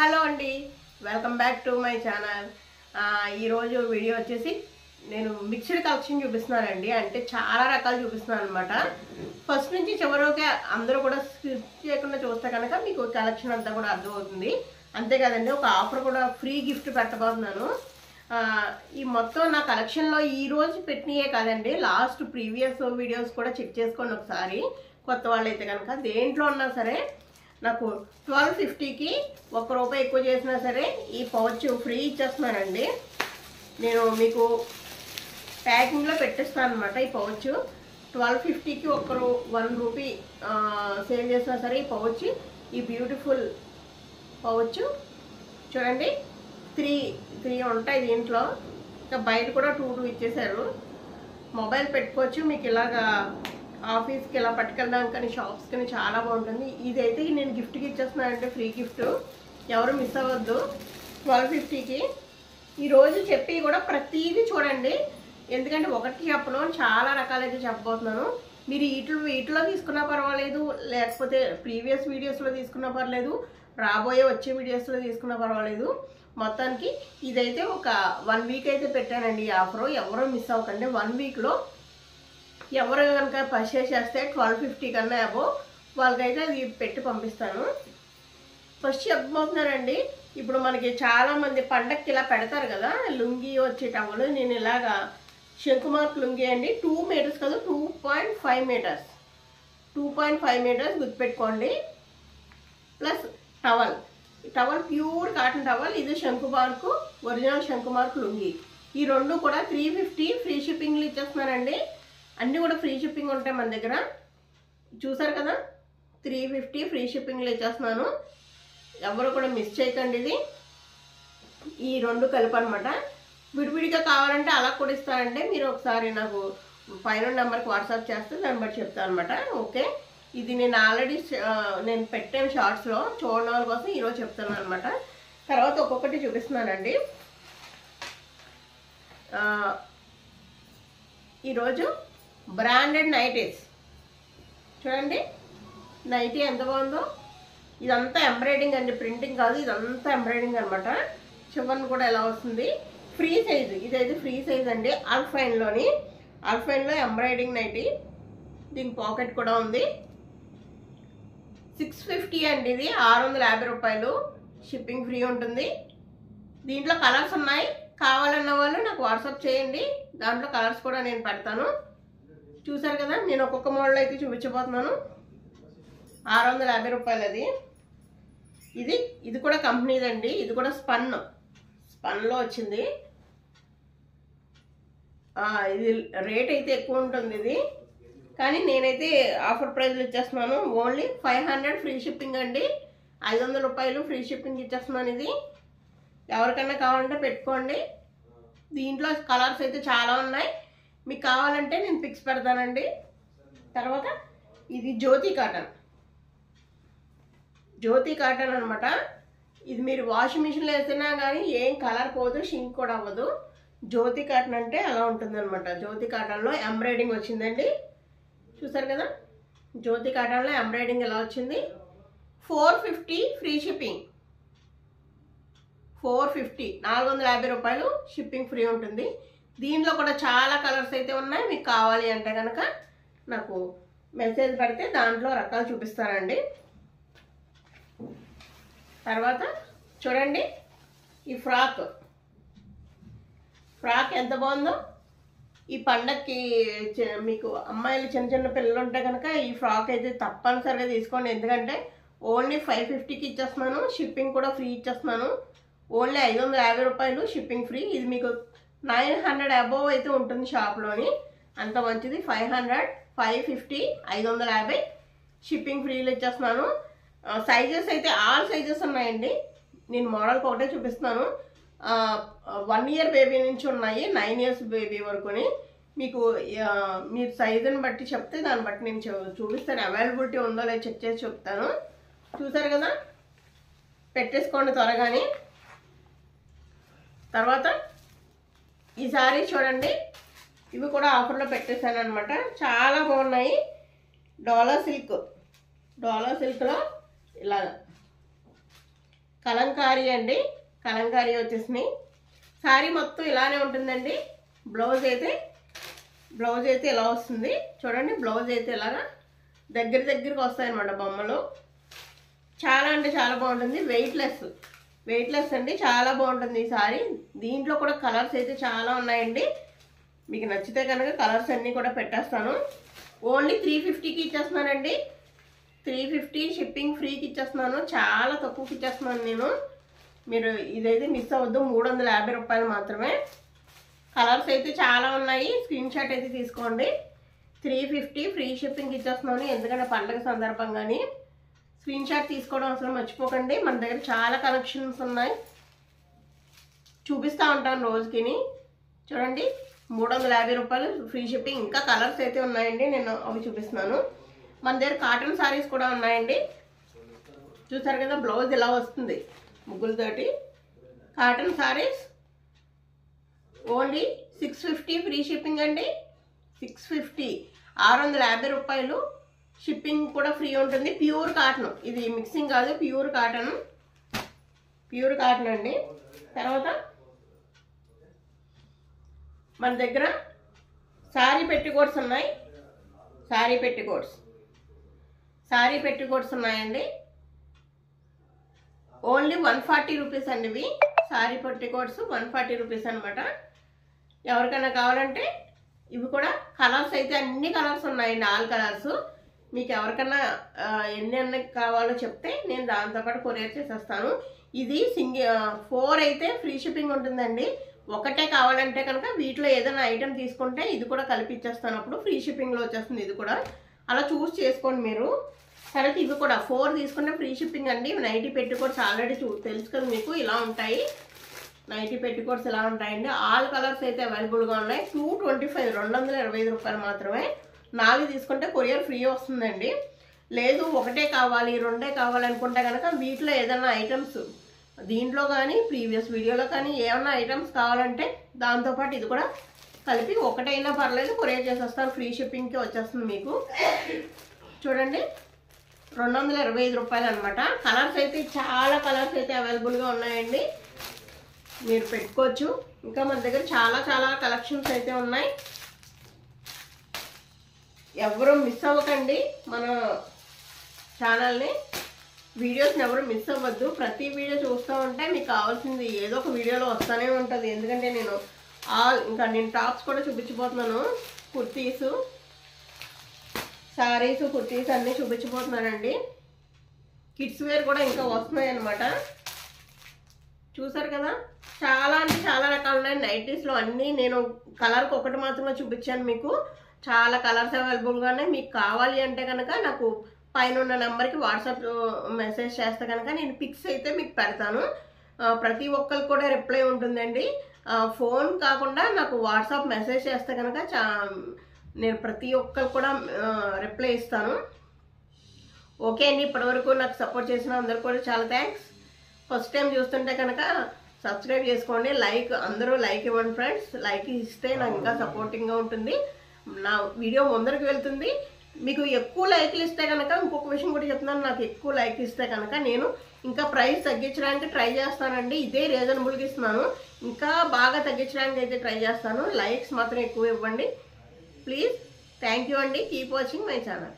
Hello అండి, welcome back to my channel. ఈరోజు video వచ్చేసి నేను మిక్స్డ్ కలెక్షన్ చూపిస్తున్నానండి. అంటే చాలా రకాలు చూపిస్తున్నాను అనమాట. ఫస్ట్ నుంచి చివరికి అందరూ కూడా స్కిప్ చేయకుండా చూస్తే కనుక మీకు కలెక్షన్ అంతా కూడా అర్థమవుతుంది. అంతేకాదండి, ఒక ఆఫర్ కూడా ఫ్రీ గిఫ్ట్ పెట్టబోతున్నాను. ఈ మొత్తం నా కలెక్షన్లో ఈరోజు పెట్టినయే కాదండి, లాస్ట్ ప్రీవియస్ వీడియోస్ కూడా చెక్ చేసుకోండి ఒకసారి. కొత్త వాళ్ళు అయితే కనుక దేంట్లో ఉన్నా సరే నాకు 1250కి ₹1 ఎక్కువ చేసినా సరే ఈ పౌచ్ ఫ్రీ ఇచ్చేస్తున్నానండి. నేను మీకు ప్యాకింగ్లో పెట్టేస్తాను అనమాట. ఈ పౌచ్ 1250కి ₹1 సేవ్ చేసినా సరే ఈ పౌచ్, ఈ బ్యూటిఫుల్ పౌచ్ చూడండి. త్రీ ఉంటాయి దీంట్లో. ఇంకా బయట కూడా 2 ఇచ్చేసారు. మొబైల్ పెట్టుకోవచ్చు. మీకు ఇలాగా ఆఫీస్కి ఇలా పట్టుకెళ్ళడానికి కానీ షాప్స్ కానీ చాలా బాగుంటుంది. ఇదైతే నేను గిఫ్ట్కి ఇచ్చేస్తున్నానంటే ఫ్రీ గిఫ్ట్, ఎవరు మిస్ అవ్వద్దు. 1250కి ఈరోజు చెప్పి కూడా ప్రతిదీ చూడండి, ఎందుకంటే ఒకటి చెప్పను, చాలా రకాలైతే చెప్పబోతున్నాను. మీరు వీటిలో తీసుకున్నా పర్వాలేదు, లేకపోతే ప్రీవియస్ వీడియోస్లో తీసుకున్నా పర్లేదు, రాబోయే వచ్చే వీడియోస్లో తీసుకున్నా పర్వాలేదు. మొత్తానికి ఇదైతే ఒక 1 వీక్ అయితే పెట్టానండి ఈ ఆఫరు. ఎవరో మిస్ అవ్వకండి. 1 వీక్లో ఎవరు కనుక పర్చేస్ చేస్తే 1250 కన్నా అబో వాళ్ళకైతే అది పెట్టి పంపిస్తాను. ఫస్ట్ చెప్పబోతున్నానండి, ఇప్పుడు మనకి చాలామంది పండక్కి ఇలా పెడతారు కదా లుంగీ వచ్చేటప్పుడు. నేను ఇలాగా శంకుమార్క్ లుంగీ అండి, 2 మీటర్స్ కాదు 2.5 మీటర్స్ 2.5 మీటర్స్ గుర్తుపెట్టుకోండి. Plus towel pure cotton towel. ఇది శంకుమార్క్, ఒరిజినల్ శంకుమార్క్ లుంగీ. ఈ రెండు కూడా 350 ఫ్రీ షిప్పింగ్లు ఇచ్చేస్తున్నానండి. అన్నీ కూడా ఫ్రీ షిప్పింగ్ ఉంటాయి మన దగ్గర, చూసారు కదా. 350 ఫ్రీ షిప్పింగ్లు ఇచ్చేస్తున్నాను. ఎవరు కూడా మిస్ చేయకండి. ఇది ఈ రెండు కలిపి అనమాట. విడివిడిగా కావాలంటే అలా కూడా ఇస్తానంటే మీరు ఒకసారి నాకు పైన నెంబర్కి వాట్సాప్ చేస్తే దాన్ని బట్టి చెప్తాను అనమాట. ఓకే, ఇది నేను ఆల్రెడీ నేను పెట్టాను షార్ట్స్లో, చూడడం వాళ్ళ కోసం ఈరోజు చెప్తాను అనమాట. తర్వాత ఒక్కొక్కటి చూపిస్తున్నానండి. ఈరోజు బ్రాండెడ్ నైటీస్ చూడండి. నైటీ ఎంత బాగుందో. ఇదంతా ఎంబ్రాయిడింగ్ అండి, ప్రింటింగ్ కాదు, ఇదంతా ఎంబ్రాయిడింగ్ అనమాట. చివరిని కూడా ఎలా వస్తుంది. ఫ్రీ సైజు, ఇదైతే ఫ్రీ సైజ్ అండి. ఆల్ఫైన్లో ఎంబ్రాయిడింగ్ నైటీ. దీని పాకెట్ కూడా ఉంది. 650 అండి. ఇది ₹650. షిప్పింగ్ ఫ్రీ ఉంటుంది. దీంట్లో కలర్స్ ఉన్నాయి. కావాలన్న వాళ్ళు నాకు వాట్సాప్ చేయండి, దాంట్లో కలర్స్ కూడా నేను పెడతాను. చూసారు కదా, నేను ఒక్కొక్క మోడల్ అయితే చూపించబోతున్నాను. ₹650 అది. ఇది కూడా కంపెనీదండి. ఇది కూడా స్పన్లో వచ్చింది. ఇది రేట్ అయితే ఎక్కువ ఉంటుంది ఇది, కానీ నేనైతే ఆఫర్ ప్రైస్లో ఇచ్చేస్తున్నాను. ఓన్లీ 500 ఫ్రీ షిప్పింగ్ అండి. ₹500 ఫ్రీ షిప్పింగ్ ఇచ్చేస్తున్నాను. ఇది ఎవరికైనా కావాలంటే పెట్టుకోండి. దీంట్లో కలర్స్ అయితే చాలా ఉన్నాయి. మీకు కావాలంటే నేను పిక్స్ పెడతానండి. తర్వాత ఇది జ్యోతి కాటన్ అనమాట. ఇది మీరు వాషింగ్ మిషన్లో వేసినా కానీ ఏం కలర్ పోదు, షింక్ కూడా అవ్వదు. జ్యోతి కాటన్ అంటే అలా ఉంటుంది అనమాట. జ్యోతి కాటన్లో ఎంబ్రాయిడింగ్ వచ్చిందండి. చూసారు కదా, జ్యోతి కాటన్లో ఎంబ్రాయిడింగ్ ఎలా వచ్చింది. 450 ఫ్రీ షిప్పింగ్. 450 ₹450 షిప్పింగ్ ఫ్రీ ఉంటుంది. దీంట్లో కూడా చాలా కలర్స్ అయితే ఉన్నాయి. మీకు కావాలి అంటే కనుక నాకు మెసేజ్ పెడితే దాంట్లో రకాలు చూపిస్తానండి. తర్వాత చూడండి, ఈ ఫ్రాక్ ఎంత బాగుందో. ఈ పండక్కి మీకు అమ్మాయిలు చిన్న పిల్లలు ఉంటే కనుక ఈ ఫ్రాక్ అయితే తప్పనిసరిగా తీసుకోండి. ఎందుకంటే ఓన్లీ 550కి ఇచ్చేస్తున్నాను. షిప్పింగ్ కూడా ఫ్రీ ఇచ్చేస్తున్నాను. Only ₹550 shipping free. ఇది మీకు 900 అబోవ్ అయితే ఉంటుంది షాప్లోని. అంత మంచిది. 500, 550, 550 షిప్పింగ్ ఫ్రీలు ఇచ్చేస్తున్నాను. సైజెస్ అయితే ఆల్ సైజెస్ ఉన్నాయండి. నేను మోడల్కి ఒకటే చూపిస్తున్నాను. 1 ఇయర్ బేబీ నుంచి ఉన్నాయి, 9 ఇయర్స్ బేబీ వరకుని. మీకు మీరు సైజుని బట్టి చెప్తే దాన్ని బట్టి నేను చూపిస్తాను. అవైలబిలిటీ ఉందో లేదో చెక్ చేసి చెప్తాను. చూసారు కదా, పెట్టేసుకోండి త్వరగానే. తర్వాత ఈ సారీ చూడండి, ఇవి కూడా ఆఫర్లో పెట్టేశాను అనమాట. చాలా బాగున్నాయి. డోలా సిల్క్లో ఇలా కలంకారీ అండి, కలంకారీ వచ్చేసినాయి. శారీ మొత్తం ఇలానే ఉంటుందండి. బ్లౌజ్ అయితే ఇలా వస్తుంది చూడండి. బ్లౌజ్ అయితే ఇలాగా దగ్గరికి వస్తాయన్నమాట బొమ్మలు. చాలా అంటే చాలా బాగుంటుంది. వెయిట్లెస్ అండి, చాలా బాగుంటుంది ఈ సారీ. దీంట్లో కూడా కలర్స్ అయితే చాలా ఉన్నాయండి. మీకు నచ్చితే కనుక కలర్స్ అన్నీ కూడా పెట్టేస్తాను. ఓన్లీ 350కి ఇచ్చేస్తున్నానండి. 350 షిప్పింగ్ ఫ్రీకి ఇచ్చేస్తున్నాను. చాలా తక్కువకి ఇచ్చేస్తున్నాను నేను. మీరు ఇదైతే మిస్ అవ్వద్దు. 350 రూపాయలు మాత్రమే. కలర్స్ అయితే చాలా ఉన్నాయి. స్క్రీన్ షాట్ అయితే తీసుకోండి. 350 ఫ్రీ షిప్పింగ్ ఇచ్చేస్తున్నాను. ఎందుకంటే పండుగ సందర్భంగాని స్క్రీన్ షాట్ తీసుకోవడం అసలు మర్చిపోకండి. మన దగ్గర చాలా కలెక్షన్స్ ఉన్నాయి, చూపిస్తూ ఉంటాను రోజుకిని. చూడండి 350 రూపాయలు ఫ్రీ షిప్పింగ్. ఇంకా కలర్స్ అయితే ఉన్నాయండి, నేను అవి చూపిస్తున్నాను. మన దగ్గర కాటన్ సారీస్ కూడా ఉన్నాయండి. చూసారు కదా, బ్లౌజ్ ఇలా వస్తుంది ముగ్గులతోటి. Cotton sari only 650 free shipping అండి. 650, 650 రూపాయలు. షిప్పింగ్ కూడా ఫ్రీ ఉంటుంది. ప్యూర్ కాటన్, ఇది మిక్సింగ్ కాదు, ప్యూర్ కాటన్ అండి. తర్వాత మన దగ్గర సారీ పెట్టికోట్స్ ఉన్నాయి. సారీ పెట్టికోట్స్ ఉన్నాయండి. ఓన్లీ 140 రూపీస్ అండి ఇవి. సారీ పెట్టికోట్స్ 140 రూపీస్ అనమాట. ఎవరికైనా కావాలంటే ఇవి కూడా కలర్స్ అయితే అన్ని కలర్స్ ఉన్నాయండి, ఆల్ కలర్స్. మీకు ఎవరికన్నా ఎన్ని కావాలో చెప్తే నేను దాంతోపాటు కొరియర్ చేసేస్తాను. ఇది 4 అయితే ఫ్రీ షిప్పింగ్ ఉంటుందండి. ఒకటే కావాలంటే కనుక వీటిలో ఏదైనా ఐటెం తీసుకుంటే ఇది కూడా కలిపి ఇచ్చేస్తాను. అప్పుడు ఫ్రీ షిప్పింగ్లో వచ్చేస్తుంది. ఇది కూడా అలా చూస్ చేసుకోండి మీరు. తర్వాత ఇవి కూడా 4 తీసుకుంటే ఫ్రీ షిప్పింగ్ అండి. నైటీ పెట్టుకోట్స్ ఆల్రెడీ తెలుసు కదా మీకు, ఇలా ఉంటాయి. నైటీ పెట్టుకోట్స్ ఇలా ఉంటాయండి. ఆల్ కలర్స్ అయితే అవైలబుల్గా ఉన్నాయి. 225, 225 రూపాయలు మాత్రమే. 4 తీసుకుంటే కొరియర్ ఫ్రీ వస్తుందండి. లేదు ఒకటే కావాలి, 2 కావాలనుకుంటే కనుక వీటిలో ఏదైనా ఐటమ్స్ దీంట్లో కానీ ప్రీవియస్ వీడియోలో కానీ ఏమన్నా ఐటమ్స్ కావాలంటే దాంతోపాటు ఇది కూడా కలిపి ఒకటైనా పర్లేదు కొరియర్ చేసేస్తాను. ఫ్రీ షిప్పింగ్కి వచ్చేస్తుంది మీకు. చూడండి 225 రూపాయలు అనమాట. కలర్స్ అయితే చాలా కలర్స్ అయితే అవైలబుల్గా ఉన్నాయండి, మీరు పెట్టుకోవచ్చు. ఇంకా మన దగ్గర చాలా కలెక్షన్స్ అయితే ఉన్నాయి. ఎవరు మిస్ అవ్వకండి మన ఛానల్ని. వీడియోస్ని ఎవరు మిస్ అవ్వద్దు. ప్రతి వీడియో చూస్తూ ఉంటే మీకు కావాల్సింది ఏదో ఒక వీడియోలో వస్తూనే ఉంటుంది. ఎందుకంటే నేను నేను టాప్స్ కూడా చూపించబోతున్నాను. కుర్తీస్, సారీస్, కుర్తీస్ అన్నీ చూపించబోతున్నానండి. కిడ్స్ వేర్ కూడా ఇంకా వస్తున్నాయి అన్నమాట. చూసారు కదా, చాలా అంటే చాలా రకాలు ఉన్నాయి. నైటీస్లో అన్నీ నేను కలర్కి ఒకటి మాత్రమే చూపించాను మీకు. చాలా కలర్స్ అవైలబుల్గా ఉన్నాయి. మీకు కావాలి అంటే కనుక నాకు పైన ఉన్న నెంబర్కి వాట్సాప్ మెసేజ్ చేస్తే కనుక నేను పిక్స్ అయితే మీకు పెడతాను. ప్రతి ఒక్కరికి కూడా రిప్లై ఉంటుందండి. ఫోన్ కాకుండా నాకు వాట్సాప్ మెసేజ్ చేస్తే కనుక నేను ప్రతి ఒక్కరికి కూడా రిప్లై ఇస్తాను. ఓకే అండి, ఇప్పటివరకు నాకు సపోర్ట్ చేసిన అందరు కూడా చాలా థ్యాంక్స్. ఫస్ట్ టైం చూస్తుంటే కనుక సబ్స్క్రైబ్ చేసుకోండి. అందరూ లైక్ ఇవ్వండి ఫ్రెండ్స్. లైక్ ఇస్తే నాకు ఇంకా సపోర్టింగ్గా ఉంటుంది, నా వీడియో ముందరికి వెళ్తుంది. మీకు ఎక్కువ లైక్లు ఇస్తే కనుక ఇంకొక విషయం కూడా చెప్తున్నాను, నాకు ఎక్కువ లైక్ ఇస్తే కనుక నేను ఇంకా ప్రైస్ తగ్గించడానికి ట్రై చేస్తానండి. ఇదే రీజనబుల్గా ఇస్తున్నాను, ఇంకా బాగా తగ్గించడానికి అయితే ట్రై చేస్తాను. లైక్స్ మాత్రం ఎక్కువ ఇవ్వండి ప్లీజ్. థ్యాంక్ యూ అండి. Keep watching my channel.